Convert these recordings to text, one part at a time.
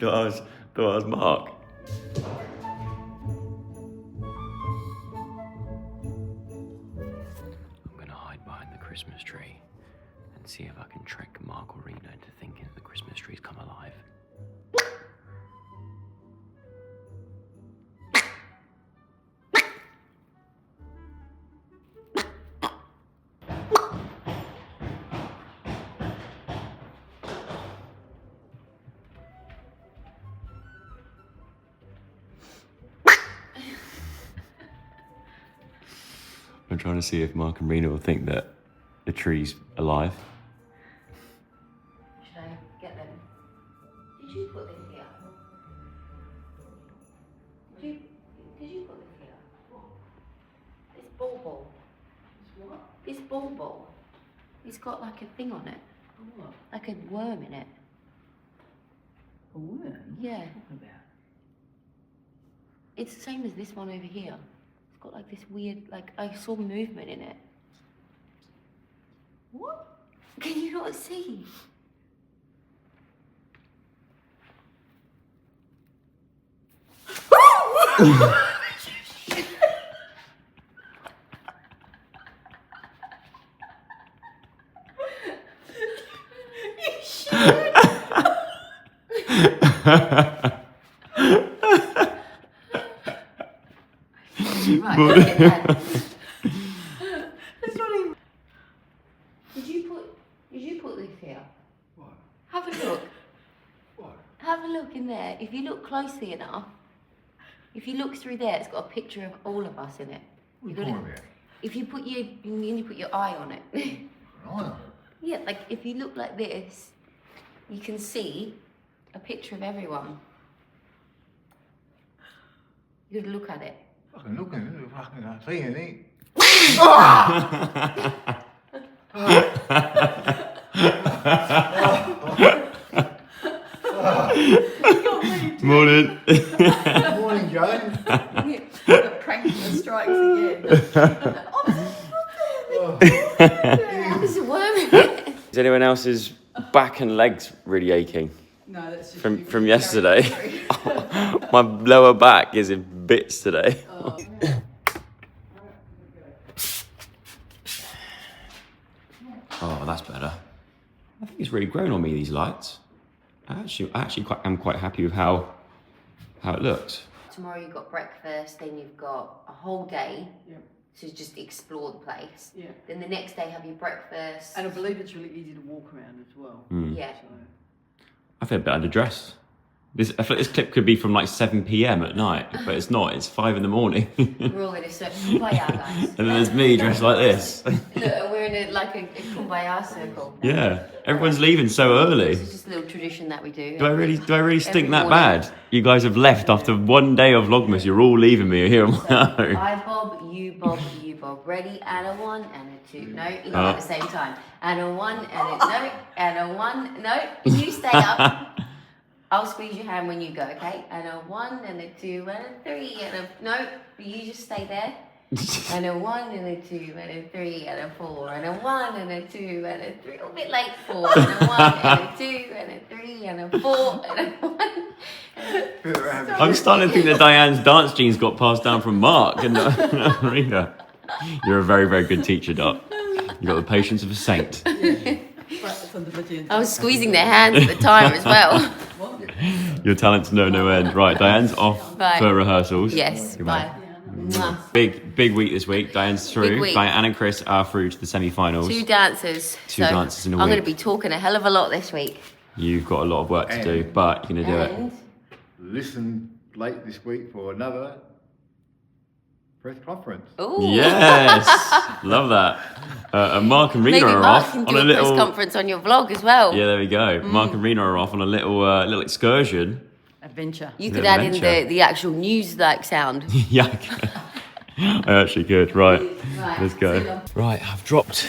thought I was Mark. I'm gonna hide behind the Christmas tree and see if I can trick Mark or Rena into thinking the Christmas tree's come alive. I'm trying to see if Mark and Rena will think that the tree's alive. Should I get them? Did you put this here? Did you put this here? This bauble. What? This bauble. It's got like a thing on it. What? Like a worm in it. A worm? Yeah. What are you talking about? It's the same as this one over here. It's got like this weird, like I saw movement in it. What? Can you not see? Right, It's not even... Did you put this here? What? Have a look. What? Have a look in there. If you look closely enough, if you look through there, it's got a picture of all of us in it. What are you You've got talking about? If you put your eye on it. Oh, Yeah, like if you look like this, you can see a picture of everyone. You gotta look at it. fucking look at it. I fucking can't see anything. Morning. Morning, Jane. The prankster strikes again. There's a worm in it. Is anyone else's back and legs really aching No, that's just from yesterday? My lower back is in bits today. Oh, that's better. I think it's really grown on me, these lights. I actually am quite happy with how it looks. Tomorrow you've got breakfast, then you've got a whole day Yep. to just explore the place. Yeah. Then the next day have your breakfast. And I believe it's really easy to walk around as well. Yeah. So, I feel a bit underdressed. I feel like this clip could be from like 7 p.m. at night, but it's not. It's 5 in the morning. We're all in a circle. Kumbaya, guys. And then there's me dressed like this. Look, we're in a kumbaya circle. Yeah, everyone's leaving so early. This is just a little tradition that we do. Do I really stink every that morning. bad? You guys have left after one day of Vlogmas. You're all leaving me here on my own. I bob, you bob, you bob. Ready? And a 1 and a 2. No, you go at the same time. And a 1 and a no. And a 1. No, you stay up. I'll squeeze your hand when you go, okay? And a 1 and a 2 and a 3 and a no. You just stay there. And a 1 and a 2 and a 3 and a 4 and a 1 and a 2 and a 3. A bit late. 4 and a 1 and a 2 and a 3 and a 4 and a 1. I'm starting to think that Diane's dance genes got passed down from Mark and Rita. You're a very, very good teacher, Doc. You've got the patience of a saint. practice under the gin. I was squeezing their hands at the time as well. Your talents know no end. Right, Diane's off Bye. for rehearsals. Yes, Goodbye. bye. Mwah. Big week this week. Diane's through. Big week. Diane and Chris are through to the semi-finals. 2 dancers. Two dancers in a I'm going week. to be talking a hell of a lot this week. You've got a lot of work to do, but you're going to do it. And Listen late this week for another press conference. ooh. Yes, love that. And Mark and Rena Maybe are Mark off can on do a a little. press conference on your vlog as well. Yeah, there we go. Mark and Rena are off on a little excursion. Adventure. You Little could add adventure. in the actual news like sound. Yeah, I can. I actually could. Right, Right, let's go. see ya. Right, I've dropped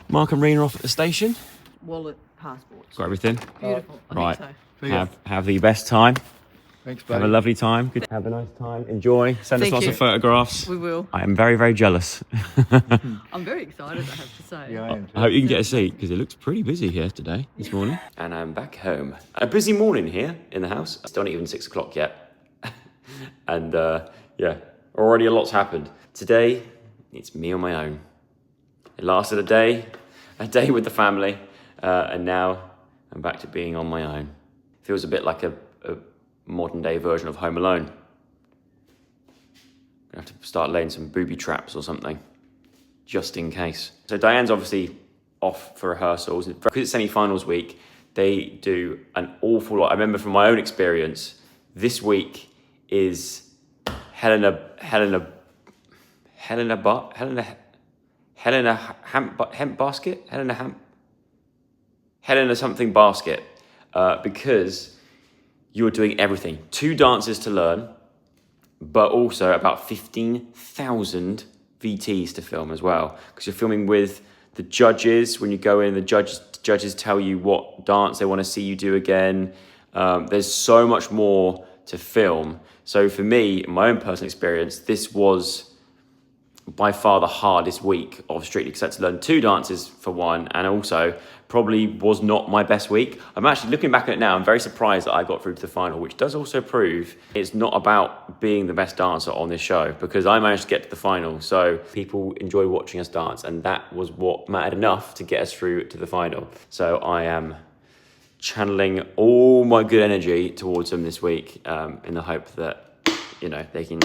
Mark and Rena off at the station. Wallet, passports. Got everything. Beautiful. I Right. think so. See ya. Have the best time. Thanks, Have a buddy. lovely time. Good. Have a nice time. Enjoy. Send us Thank lots you. of photographs. We will. I am very, very jealous. I'm very excited, I have to say. Yeah, I am I hope too. you can get a seat because it looks pretty busy here today, this morning. And I'm back home. A busy morning here in the house. It's not even 6 o'clock yet. And yeah, already a lot's happened. Today, it's me on my own. It lasted a day with the family, and now I'm back to being on my own. Feels a bit like a modern day version of Home Alone. Gonna have to start laying some booby traps or something, just in case. So Diane's obviously off for rehearsals. Because it's semi-finals week, they do an awful lot. I remember from my own experience, this week is Helena something basket, because you're doing everything. 2 dances to learn, but also about 15,000 VTs to film as well. Because you're filming with the judges. When you go in, the judges tell you what dance they want to see you do again. There's so much more to film. So for me, in my own personal experience, this was by far the hardest week of Strictly, because I had to learn 2 dances for one, and also probably was not my best week. I'm actually looking back at it now, I'm very surprised that I got through to the final, which does also prove it's not about being the best dancer on this show, because I managed to get to the final. So people enjoy watching us dance, and that was what mattered enough to get us through to the final. So I am channeling all my good energy towards them this week, in the hope that, you know, they can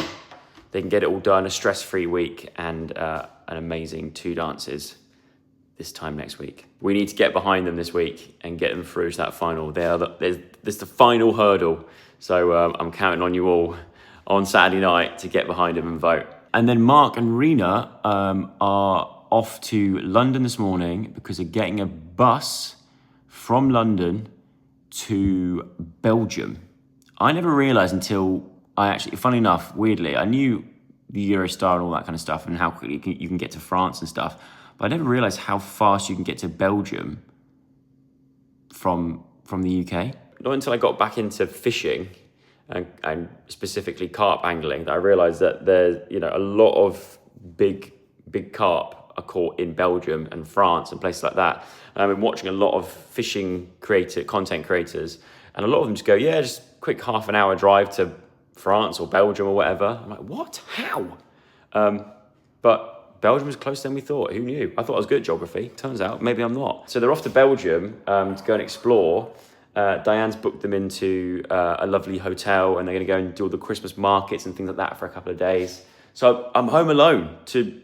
get it all done, a stress-free week, and an amazing 2 dances this time next week. We need to get behind them this week and get them through to that final. There's the final hurdle. So I'm counting on you all on Saturday night to get behind them and vote. And then Mark and Rena are off to London this morning because they're getting a bus from London to Belgium. I never realised until funnily enough, weirdly, I knew the Eurostar and all that kind of stuff and how quickly you can get to France and stuff, but I never realised how fast you can get to Belgium from the UK. Not until I got back into fishing and specifically carp angling that I realised that there's, you know, a lot of big carp are caught in Belgium and France and places like that. And I've been watching a lot of fishing content creators, and a lot of them just go, yeah, just quick half an hour drive to France or Belgium or whatever. I'm like, what? How? But Belgium was closer than we thought. Who knew? I thought I was good at geography. Turns out, maybe I'm not. So they're off to Belgium to go and explore. Diane's booked them into a lovely hotel, and they're going to go and do all the Christmas markets and things like that for a couple of days. So I'm home alone to,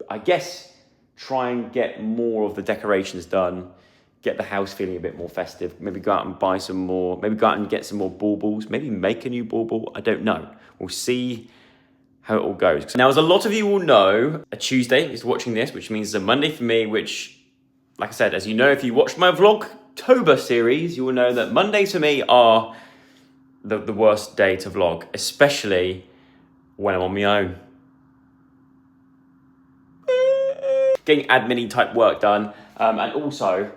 I guess, try and get more of the decorations done, get the house feeling a bit more festive, maybe go out and buy some more, maybe go out and get some more baubles, maybe make a new bauble, I don't know. We'll see how it all goes. Now, as a lot of you will know, a Tuesday is watching this, which means it's a Monday for me, which, like I said, as you know, if you watched my Vlogtober series, you will know that Mondays for me are the worst day to vlog, especially when I'm on my own. Getting admin-y type work done, and also,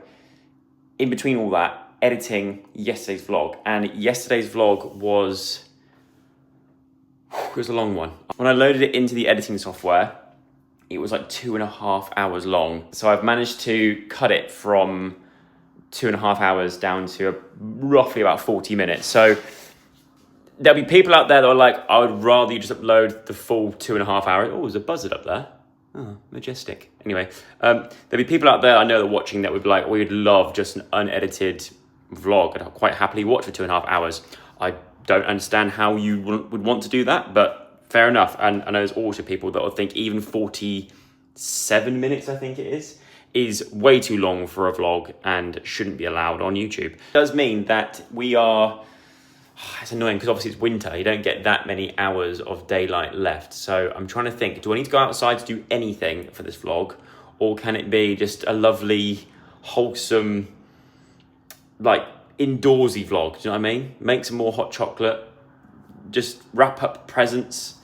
in between all that, editing yesterday's vlog. And yesterday's vlog was a long one. When I loaded it into the editing software, it was like 2.5 hours long. So I've managed to cut it from 2.5 hours down to roughly about 40 minutes. So there'll be people out there that are like, I would rather you just upload the full 2.5 hours. Oh, there's a buzzard up there. Oh, majestic. Anyway, there'll be people out there I know that are watching that would be like, we'd love just an unedited vlog, and I'll quite happily watch for 2.5 hours. I don't understand how you would want to do that, but fair enough. And I know there's also people that will think even 47 minutes, I think it is way too long for a vlog and shouldn't be allowed on YouTube. It does mean that we are... It's annoying because obviously it's winter. You don't get that many hours of daylight left. So I'm trying to think, do I need to go outside to do anything for this vlog? Or can it be just a lovely, wholesome, like indoorsy vlog? Do you know what I mean? Make some more hot chocolate, just wrap up presents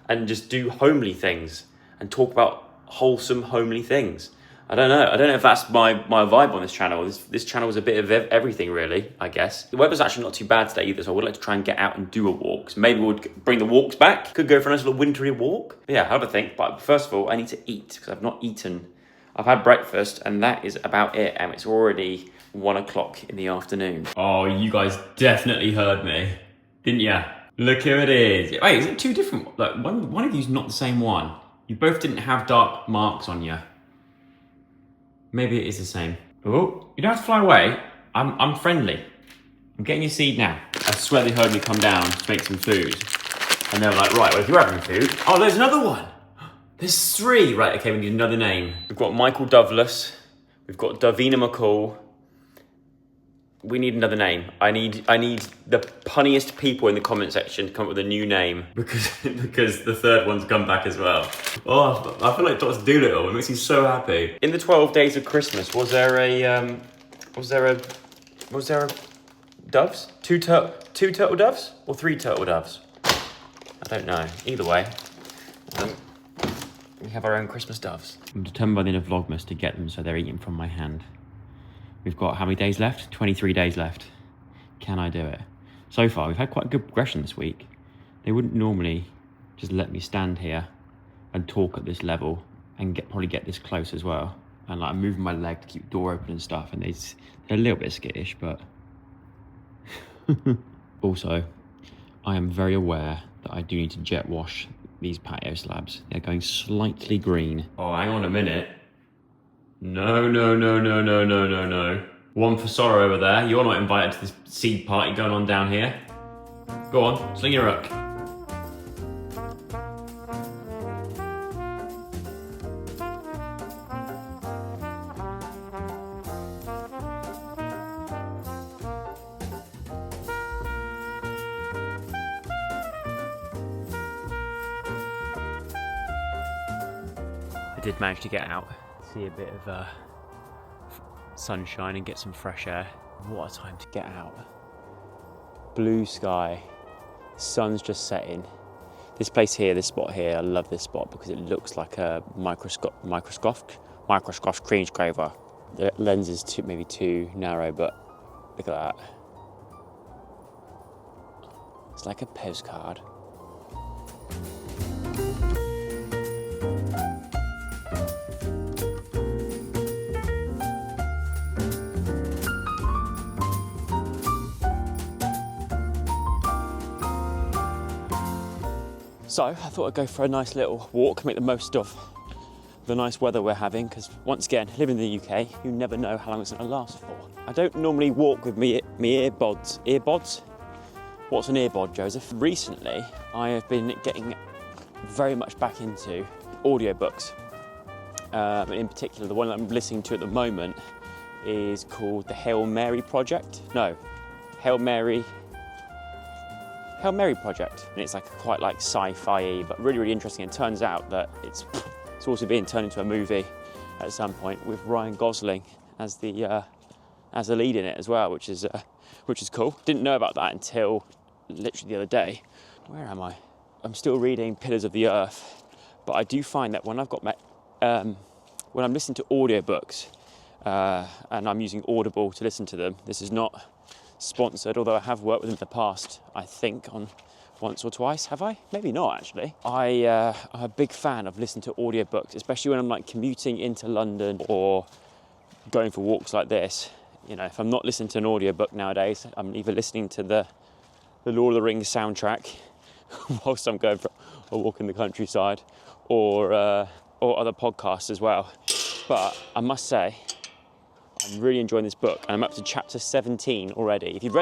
and just do homely things and talk about wholesome, homely things. I don't know. I don't know if that's my vibe on this channel. This channel is a bit of everything, really, I guess. The weather's actually not too bad today either, so I would like to try and get out and do a walk. So maybe we'll bring the walks back. Could go for a nice little wintry walk. But yeah, have a think. But first of all, I need to eat because I've not eaten. I've had breakfast and that is about it. And it's already 1 o'clock in the afternoon. Oh, you guys definitely heard me, didn't ya? Look who it is. Wait, is it two different? Like one of you's not the same one. You both didn't have dark marks on you. Maybe it is the same. Oh, you don't have to fly away. I'm friendly. I'm getting your seed now. I swear they heard me come down to make some food. And they were like, right, well, if you're having food. Oh, there's another one. There's 3. Right, okay, we need another name. We've got Michael Douglas. We've got Davina McCall. We need another name. I need the punniest people in the comment section to come up with a new name because the third one's come back as well. Oh, I feel like Dr. Dolittle. It makes me so happy. In the 12 days of Christmas, was there a doves? Two turtle doves or 3 turtle doves? I don't know. Either way, we have our own Christmas doves. I'm determined by the end of Vlogmas to get them so they're eating from my hand. We've got how many days left? 23 days left. Can I do it? So far, we've had quite a good progression this week. They wouldn't normally just let me stand here and talk at this level and probably get this close as well. And like I'm moving my leg to keep the door open and stuff, and they're a little bit skittish, but also, I am very aware that I do need to jet wash these patio slabs. They're going slightly green. Oh, hang on a minute. No. One for Sorrow over there. You're not invited to this seed party going on down here. Go on, sling your hook. I did manage to get out. See a bit of sunshine and get some fresh air. What a time to get out. Blue sky, sun's just setting. This place here, this spot here, I love this spot because it looks like a microscopic screensaver. The lens is maybe too narrow, but look at that. It's like a postcard. So I thought I'd go for a nice little walk, make the most of the nice weather we're having, because once again, living in the UK, you never know how long it's going to last for. I don't normally walk with me earbuds. Earbuds? What's an earbud, Joseph? Recently, I have been getting very much back into audiobooks. In particular, the one that I'm listening to at the moment is called the Hail Mary Project. No, Hail Mary Project, and it's like quite like sci-fi, but really interesting. And turns out that it's also being turned into a movie at some point with Ryan Gosling as the lead in it as well, which is cool. Didn't know about that until literally the other day. Where am I? I'm still reading Pillars of the Earth, but I do find that when I'm listening to audiobooks and I'm using Audible to listen to them, this is not sponsored, although I have worked with them in the past, I think on once or twice. Have I? Maybe not actually. I'm a big fan of listening to audiobooks, especially when I'm like commuting into London or going for walks like this. You know, if I'm not listening to an audiobook nowadays, I'm either listening to the Lord of the Rings soundtrack whilst I'm going for a walk in the countryside, or other podcasts as well. But I must say, I'm really enjoying this book, and I'm up to chapter 17 already. If you've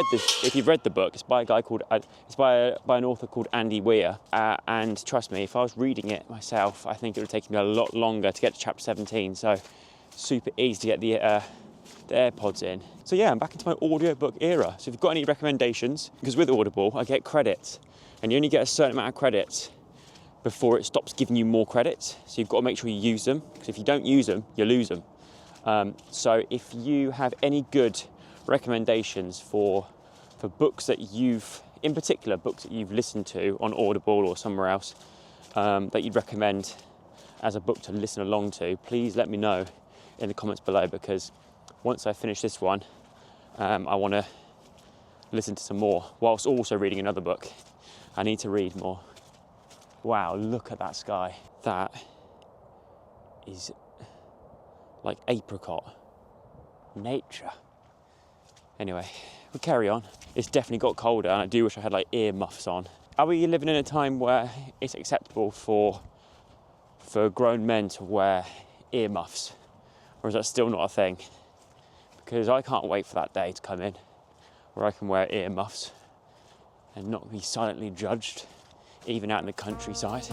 read the book, it's by a guy called it's by an author called Andy Weir. And trust me, if I was reading it myself, I think it would take me a lot longer to get to chapter 17. So super easy to get the AirPods in. So yeah, I'm back into my audiobook era. So if you've got any recommendations, because with Audible I get credits, and you only get a certain amount of credits before it stops giving you more credits. So you've got to make sure you use them, because if you don't use them, you lose them. So if you have any good recommendations for books that in particular books that you've listened to on Audible or somewhere else, that you'd recommend as a book to listen along to, please let me know in the comments below, because once I finish this one, I want to listen to some more whilst also reading another book. I need to read more. Wow, look at that sky. That is like apricot nature. Anyway, we'll carry on. It's definitely got colder, and I do wish I had like ear muffs on. Are we living in a time where it's acceptable for grown men to wear ear muffs? Or is that still not a thing? Because I can't wait for that day to come in where I can wear ear muffs and not be silently judged, even out in the countryside.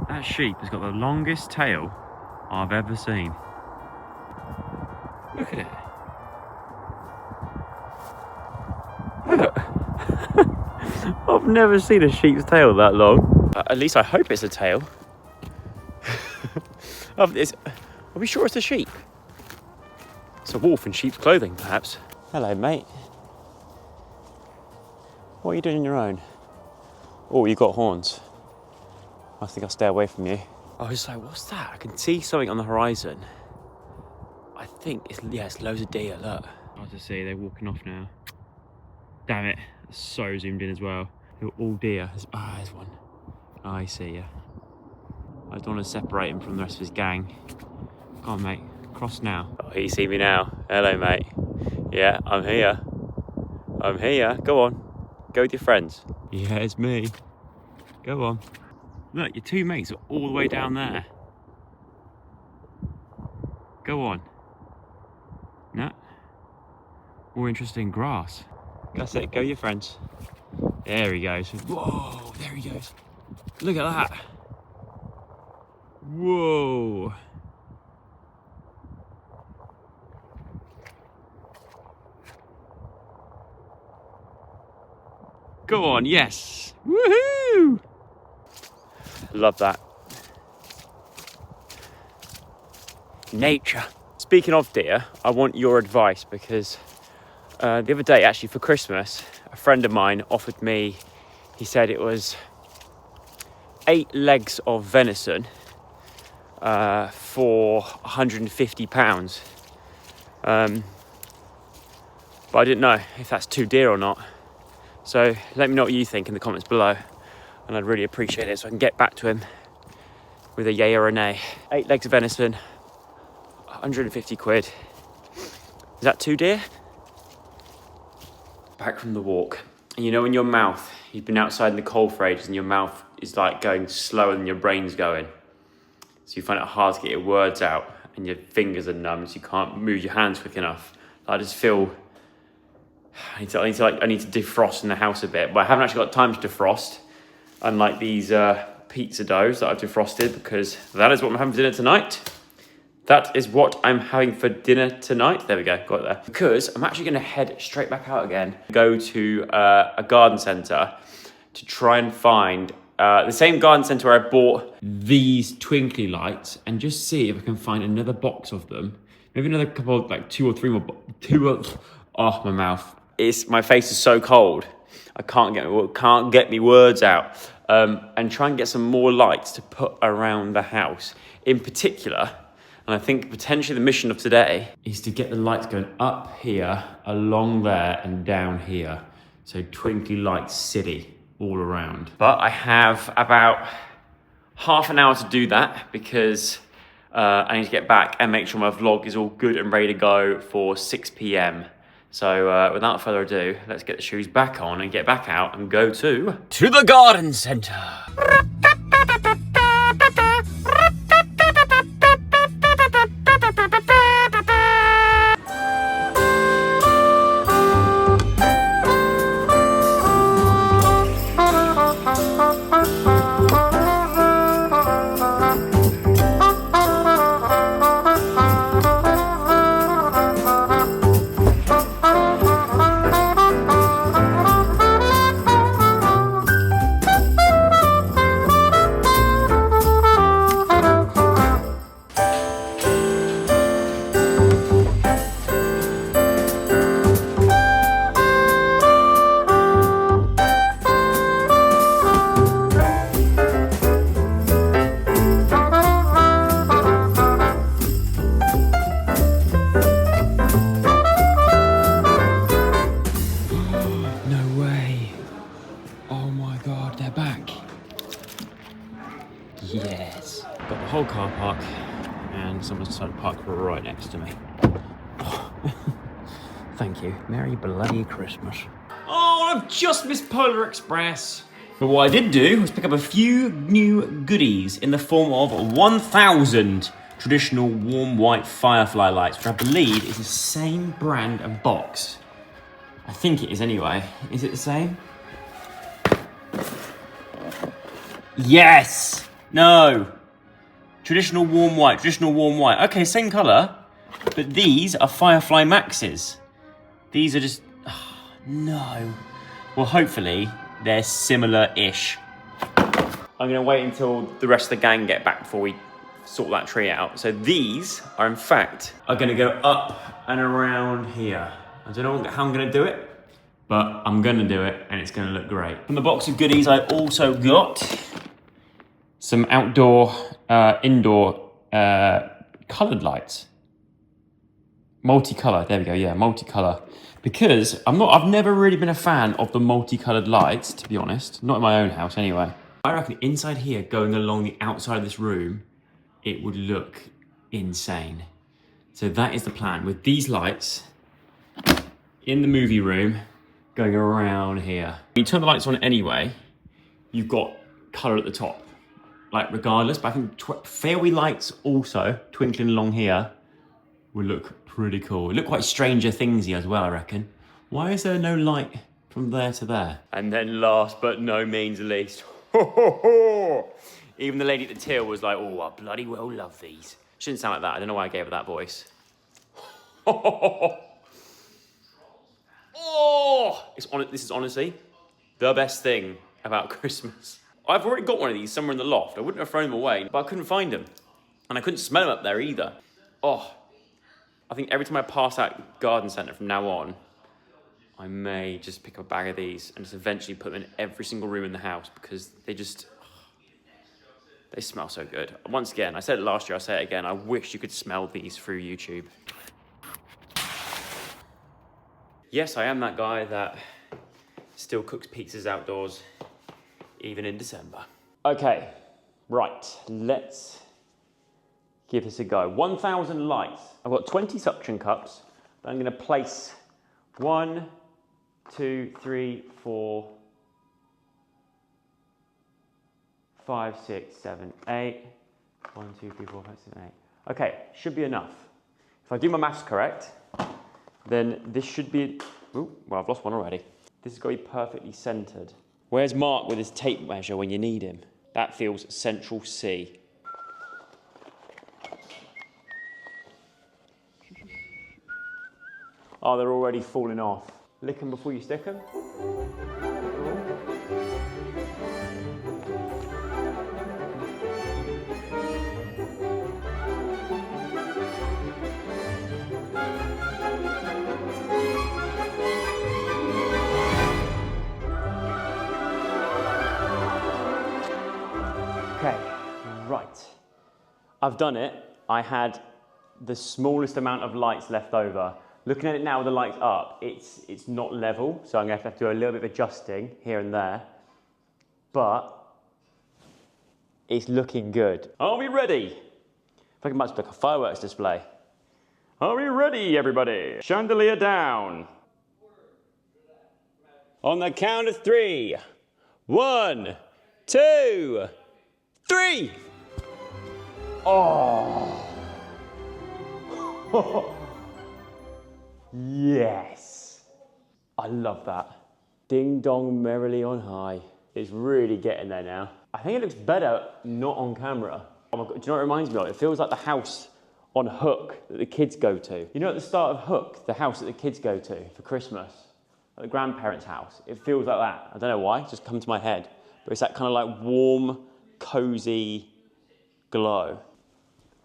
That sheep has got the longest tail I've ever seen. Look at it. Look. I've never seen a sheep's tail that long. At least I hope it's a tail. Are we sure it's a sheep? It's a wolf in sheep's clothing, perhaps. Hello, mate. What are you doing on your own? Oh, you got horns. I think I'll stay away from you. I was like, what's that? I can see something on the horizon. I think it's loads of deer, look. Hard to see, they're walking off now. Damn it, it's so zoomed in as well. They're all deer. There's one. Oh, I see you. I don't want to separate him from the rest of his gang. Come on, mate, cross now. Oh, you see me now. Hello, mate. Yeah, I'm here. I'm here. Go on. Go with your friends. Yeah, it's me. Go on. Look, your two mates are all the way down there. Go on. No? More interested in grass. That's it, go with your friends. There he goes. Whoa, there he goes. Look at that. Whoa. Go on, yes. Woohoo! Love that. Nature. Speaking of deer, I want your advice, because the other day, actually for Christmas, a friend of mine offered me, he said it was 8 legs of venison for £150. But I didn't know if that's too dear or not. So let me know what you think in the comments below, and I'd really appreciate it so I can get back to him with a yay or a nay. 8 legs of venison, 150 quid. Is that too dear? Back from the walk. And you know in your mouth, you've been outside in the cold for ages and your mouth is like going slower than your brain's going. So you find it hard to get your words out and your fingers are numb, so you can't move your hands quick enough. I just feel I need to defrost in the house a bit, but I haven't actually got time to defrost, unlike these pizza doughs that I've defrosted, because that is what I'm having for dinner tonight. That is what I'm having for dinner tonight. There we go, got it there. Because I'm actually gonna head straight back out again, go to a garden centre to try and find the same garden centre where I bought these twinkly lights, and just see if I can find another box of them. Maybe another couple, like 2 or 3 more, oh, my mouth. My face is so cold. I can't get me words out. And try and get some more lights to put around the house. In particular, and I think potentially the mission of today is to get the lights going up here, along there, and down here. So twinkly lights city all around. But I have about half an hour to do that, because I need to get back and make sure my vlog is all good and ready to go for 6 p.m. So without further ado, let's get the shoes back on and get back out and go to the garden centre. car park and someone's decided to park right next to me. Thank you. Merry bloody Christmas. Oh, I've just missed Polar Express. But what I did do was pick up a few new goodies in the form of 1,000 traditional warm white firefly lights, which I believe is the same brand and box. I think it is anyway. Is it the same? Yes! No! Traditional warm white, traditional warm white. Okay, same colour, but these are Firefly Maxes. These are just, oh, no. Well, hopefully they're similar-ish. I'm gonna wait until the rest of the gang get back before we sort that tree out. So these are in fact, are gonna go up and around here. I don't know how I'm gonna do it, but I'm gonna do it and it's gonna look great. From the box of goodies, I also got some outdoor, indoor coloured lights. Multicolour, there we go, yeah, multicolour. Because I've never really been a fan of the multicoloured lights, to be honest. Not in my own house anyway. I reckon inside here, going along the outside of this room, it would look insane. So that is the plan, with these lights in the movie room, going around here. When you turn the lights on anyway, you've got colour at the top. Like regardless, but I think fairy lights also twinkling along here would look pretty cool. It looked quite Stranger Thingsy as well, I reckon. Why is there no light from there to there? And then last but no means least, even the lady at the till was like, oh, I bloody well love these. Shouldn't sound like that. I don't know why I gave her that voice. Oh, this is honestly the best thing about Christmas. I've already got one of these somewhere in the loft. I wouldn't have thrown them away, but I couldn't find them. And I couldn't smell them up there either. Oh, I think every time I pass that garden centre from now on, I may just pick up a bag of these and just eventually put them in every single room in the house because they smell so good. Once again, I said it last year, I'll say it again, I wish you could smell these through YouTube. Yes, I am that guy that still cooks pizzas outdoors, even in December. Okay, right, let's give this a go. 1,000 lights. I've got 20 suction cups that I'm gonna place 1, 2, 3, 4, 5, 6, 7, 8. 1, 2, 3, 4, 5, 6, 7, 8. Okay, should be enough. If I do my maths correct, then this should be, ooh, well, I've lost one already. This has got to be perfectly centered. Where's Mark with his tape measure when you need him? That feels Central C. Oh, they're already falling off. Lick them before you stick them. Okay, right. I've done it. I had the smallest amount of lights left over. Looking at it now with the lights up, it's not level, so I'm gonna have to do a little bit of adjusting here and there, but it's looking good. Are we ready? If I can match like a fireworks display. Are we ready, everybody? Chandelier down. On the count of 3. 1, 2, 3. Oh. Yes. I love that. Ding dong merrily on high. It's really getting there now. I think it looks better not on camera. Oh my God, do you know what it reminds me of? It feels like the house on Hook that the kids go to. You know at the start of Hook, the house that the kids go to for Christmas? Like the grandparents' house. It feels like that. I don't know why, it's just come to my head. But it's that kind of like warm, cozy glow.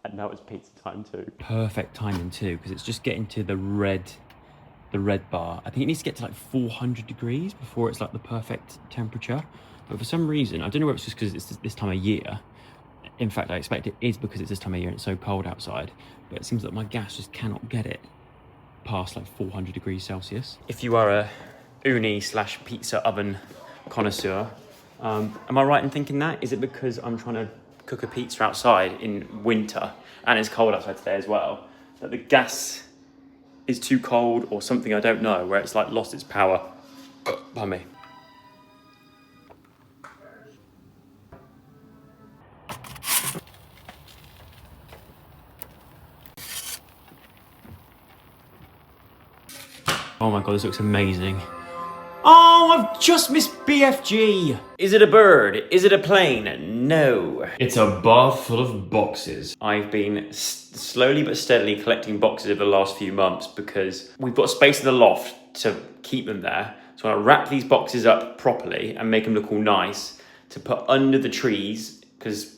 And now it's pizza time too. Perfect timing too, because it's just getting to the red bar. I think it needs to get to like 400 degrees before it's like the perfect temperature. But for some reason, I don't know whether it's just because it's this time of year. In fact, I expect it is because it's this time of year and it's so cold outside. But it seems that my gas just cannot get it past like 400 degrees Celsius. If you are a uni/pizza oven connoisseur, am I right in thinking that? Is it because I'm trying to cook a pizza outside in winter, and it's cold outside today as well, that the gas is too cold or something, I don't know, where it's like lost its power. Pardon me. Oh my god, this looks amazing. Oh, I've just missed BFG. Is it a bird? Is it a plane? No. It's a bath full of boxes. I've been slowly but steadily collecting boxes over the last few months because we've got space in the loft to keep them there. So I want to wrap these boxes up properly and make them look all nice to put under the trees, because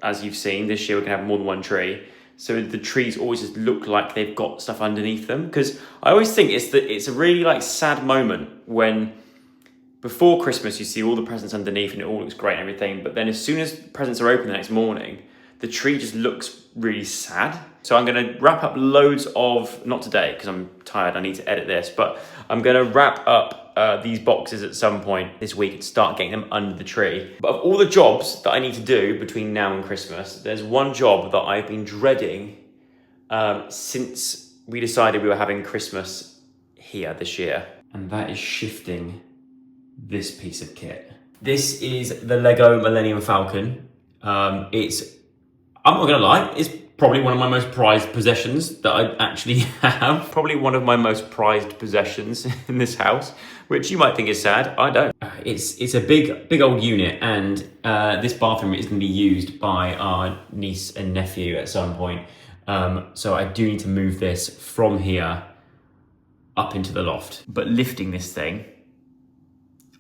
as you've seen, this year we're gonna have more than one tree. So the trees always just look like they've got stuff underneath them. Because I always think it's a really like sad moment when before Christmas you see all the presents underneath and it all looks great and everything. But then as soon as presents are open the next morning, the tree just looks really sad. So I'm gonna wrap up loads of, not today because I'm tired, I need to edit this, but I'm gonna wrap up these boxes at some point this week and start getting them under the tree. But of all the jobs that I need to do between now and Christmas, there's one job that I've been dreading since we decided we were having Christmas here this year. And that is shifting this piece of kit. This is the Lego Millennium Falcon. I'm not gonna lie, it's probably one of my most prized possessions that I actually have. Probably one of my most prized possessions in this house, which you might think is sad. I don't. It's a big old unit, and this bathroom is going to be used by our niece and nephew at some point. So I do need to move this from here up into the loft. But lifting this thing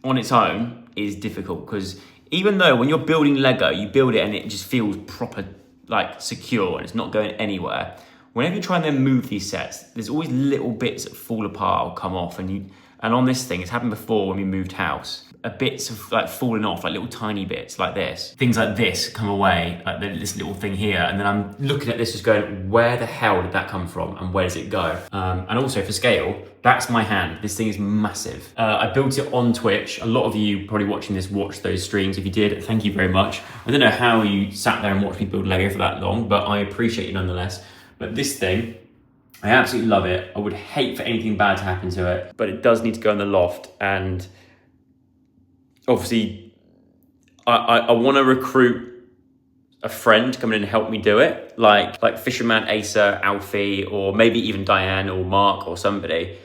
on its own is difficult because even though when you're building Lego, you build it and it just feels proper, like secure, and it's not going anywhere. Whenever you try and then move these sets, there's always little bits that fall apart or come off, and on this thing, it's happened before when we moved house. Bits of like falling off, like little tiny bits like this. Things like this come away, like this little thing here, and then I'm looking at this just going, where the hell did that come from and where does it go? And also for scale, that's my hand. This thing is massive. I built it on Twitch. A lot of you probably watching this watched those streams. If you did, thank you very much. I don't know how you sat there and watched me build Lego for that long, but I appreciate you nonetheless. But this thing, I absolutely love it. I would hate for anything bad to happen to it, but it does need to go in the loft, and obviously, I want to recruit a friend to come in and help me do it, like Fisherman Asa, Alfie, or maybe even Dianne or Mark or somebody.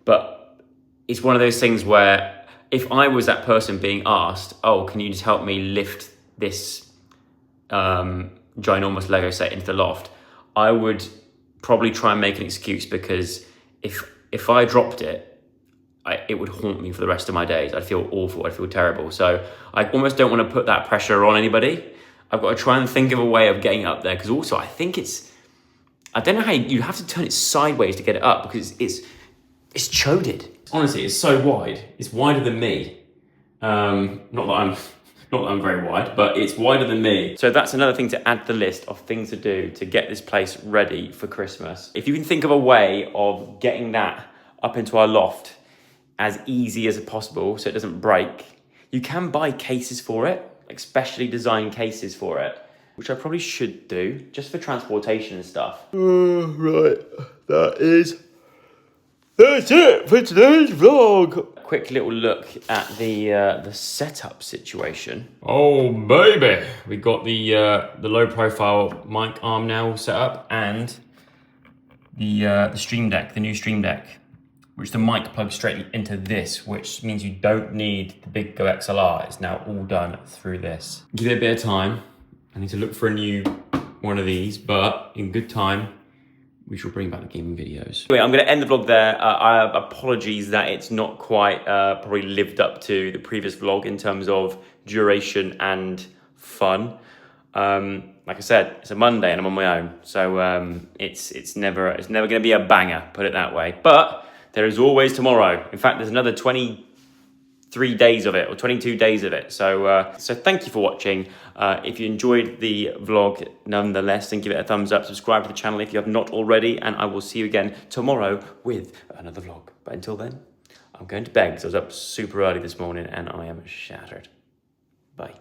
But it's one of those things where if I was that person being asked, oh, can you just help me lift this ginormous Lego set into the loft, I would probably try and make an excuse, because if I dropped it, it would haunt me for the rest of my days. I'd feel awful, I'd feel terrible. So I almost don't want to put that pressure on anybody. I've got to try and think of a way of getting up there, because also I think I don't know how you have to turn it sideways to get it up, because it's choded. Honestly, it's so wide. It's wider than me. Not that I'm very wide, but it's wider than me. So that's another thing to add to the list of things to do to get this place ready for Christmas. If you can think of a way of getting that up into our loft as easy as possible so it doesn't break, you can buy cases for it, like specially designed cases for it, which I probably should do just for transportation and stuff. Right, that's it for today's vlog. A quick little look at the setup situation. Oh baby, we got the low profile mic arm now set up, and the Stream Deck, the new Stream Deck, which the mic plugs straight into this, which means you don't need the big Go XLR. It's now all done through this. Give it a bit of time. I need to look for a new one of these, but in good time, we shall bring back the gaming videos. Anyway, I'm gonna end the vlog there. I have apologies that it's not quite probably lived up to the previous vlog in terms of duration and fun. Like I said, it's a Monday and I'm on my own. So it's never gonna be a banger, put it that way. But there is always tomorrow. In fact, there's another 23 days of it, or 22 days of it. So thank you for watching. If you enjoyed the vlog, nonetheless, then give it a thumbs up. Subscribe to the channel if you have not already, and I will see you again tomorrow with another vlog. But until then, I'm going to bed because I was up super early this morning and I am shattered. Bye.